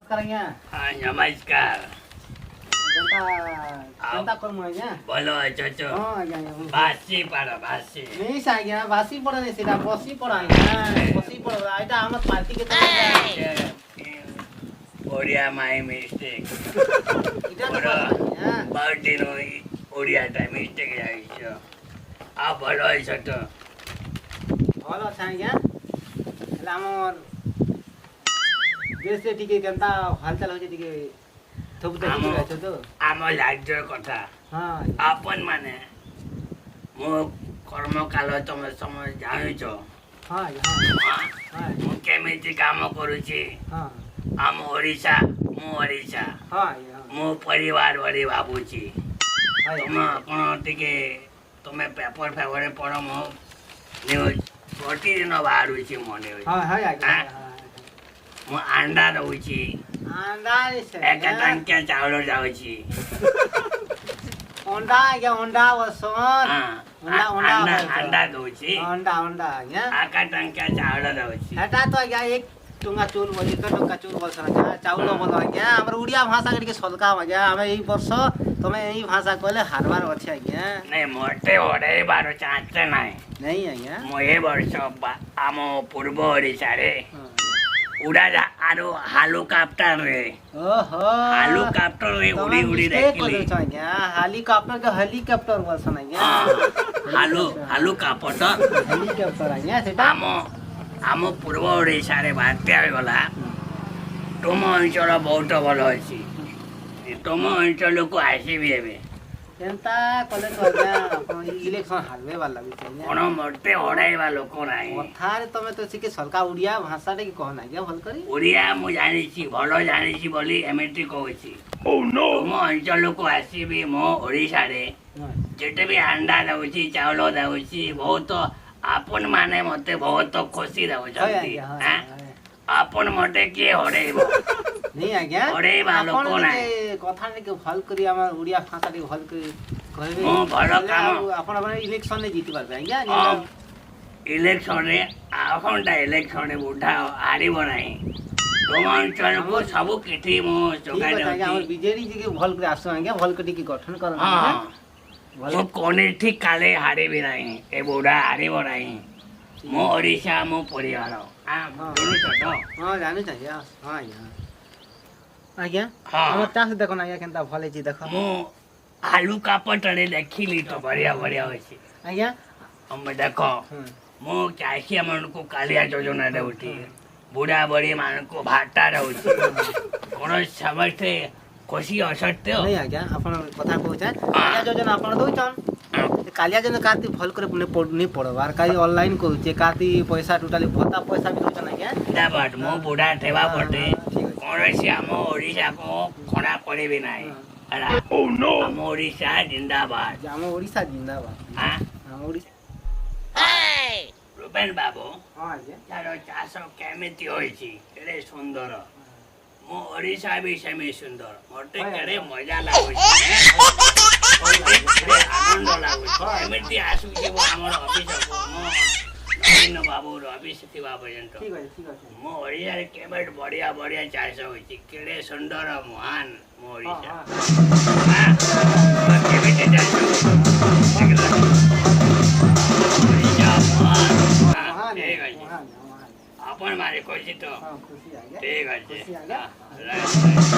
करेंगे हाँ नमस्कार जनता कर मुझे बोलो चचो हां आज्ञा बासी पड़ो बासी नहीं आज्ञा बासी पड़ा नहीं सीधा बसी पड़ा आज्ञा बसी पड़ा आइटा हम पार्टी के तो ओडिया माय मिस्टेक इटा तो हां बर्थडे नो ओडिया टाइम मिस्टेक जाइछो आ बोलो चचो भलो छ आज्ञा એટલે हमर देश से टिके केनता हालचाल होजे टिके थोप देखि रहछो तो आम राज्यर कथा हां आपन माने मो कर्म काल तुम समय जानिछो हां हां हां मु केमिति काम करूची हां आम ओडिशा हां मो परिवार वाली बाबूची तुम कोन टिके तुमे पेपर फेवरे पढो मो न्यूज प्रतिदिन बाहरुची मने हां हां आज्ञा मो अंडा दउची अंडा से एक टंकिया चावल जाउची अंडा आज्ञा अंडा वसन अंडा दउची अंडा आज्ञा आका टंकिया चावल दउची हेटा तो आज्ञा एक टुंगा चूल बोली एक टंका चूल बोलसन आज्ञा चावल बोल आज्ञा हमर उड़िया भाषा के सलका आज्ञा हमें एई वर्ष तमे एई भाषा कहले हारबार अछि आज्ञा नहीं मोटे ओडे बारो चाहते नहीं आज्ञा मो ए वर्ष आम पूर्व ओडिशा रे उड़ा जा आरो हेलीकॉप्टर रे ओहो हेलीकॉप्टर रे उड़ी उड़ी देखली आज्ञा हेलीकॉप्टर के हेलीकॉप्टर बोलसन आज्ञा हेलीकॉप्टर आज्ञा सेटा आम पूर्व ओडिशा रे बात्या हो गला तुम अंचल बहुत भल अछि तुम अंचल को आसीबी एबे केनता कले तो आज्ञा अपन इलेक्शन हारबे वाला भी छै कोन मोटे ओडाइबा लोक नाही कथारे तमे तो सिके सरका उड़िया भाषा टे कहना आज्ञा भल करी उड़िया मु जानि छी भलो जानि छी बोली एमेटी कहू छी ओ नो तुम अंचल को आसीबी मो ओडिशा रे जेते भी अंडा दउची चावल दउची बहुत आपन माने मते बहुत खुशी रहउ जल्दी हां आपन मते के होरेबो नहीं आज्ञा होरेबा लोक नाही कथा ने के भल करी हमर उड़िया भाषा टे भल करी कहबे मो भलो काम अपन इलेक्शन ने जीत पारबे आज्ञा इलेक्शन रे आखनटा इलेक्शन रे बुढा हारिबो नाही तुम अंचल को सब किठी मो जोगा दउची हमर बीजेडी जी के भल करे आसो आज्ञा भल कटी के गठन कर हां मो कोने ठीक काले हारिबे नाही ए बुढा हारिबो नाही मो ओडिशा मो परिवार हां हां जानु चाहिए हां आज्ञा हमर टास देखो ना आज्ञा केनता भले छी देखो मो आलू का पटरे देखिली तो बढ़िया बढ़िया होइछि आज्ञा हम देखो मो चासी मन को कालिया योजना देउठी बुढ़ा बड़ी मान को भाटा रहउछि कोन समझते खुशी असत्य नहीं आज्ञा अपन कथा कहू छै कालिया योजना अपन दोइछन कालिया योजना काती भल करे नहीं पड़बार काई ऑनलाइन कहू छै काती पैसा टोटली भत्ता पैसा भी दोइछन आज्ञा दाबट मो बुढ़ा ठेवा पटे कोन से हम ओडिशा को खड़ा पड़े भी नाही अला ओ नो हम ओडिशा जिंदाबाद हम ओडिशा जिंदाबाद हां हम ओडिशा ए रुपेन बाबू हां आज्ञा तारो चासो केमिति होइछि केडे सुंदर मो ओडिशा भी सेमी सुंदर मोटे केडे मजा लागुछि आनंद लागुछि केमिति आसुछि वो हमर ऑफिस को मो नवीन बाबू ऑफिस थिबा पर्यंत ठीक है मो ओडिशा रे केबेट बढ़िया बढ़िया चास होइछि केडे सुंदर महान मो ओडिशा हां केमिति चास अपन मारे खुशी तो खुशी आ गया ठीक है खुशी आ गया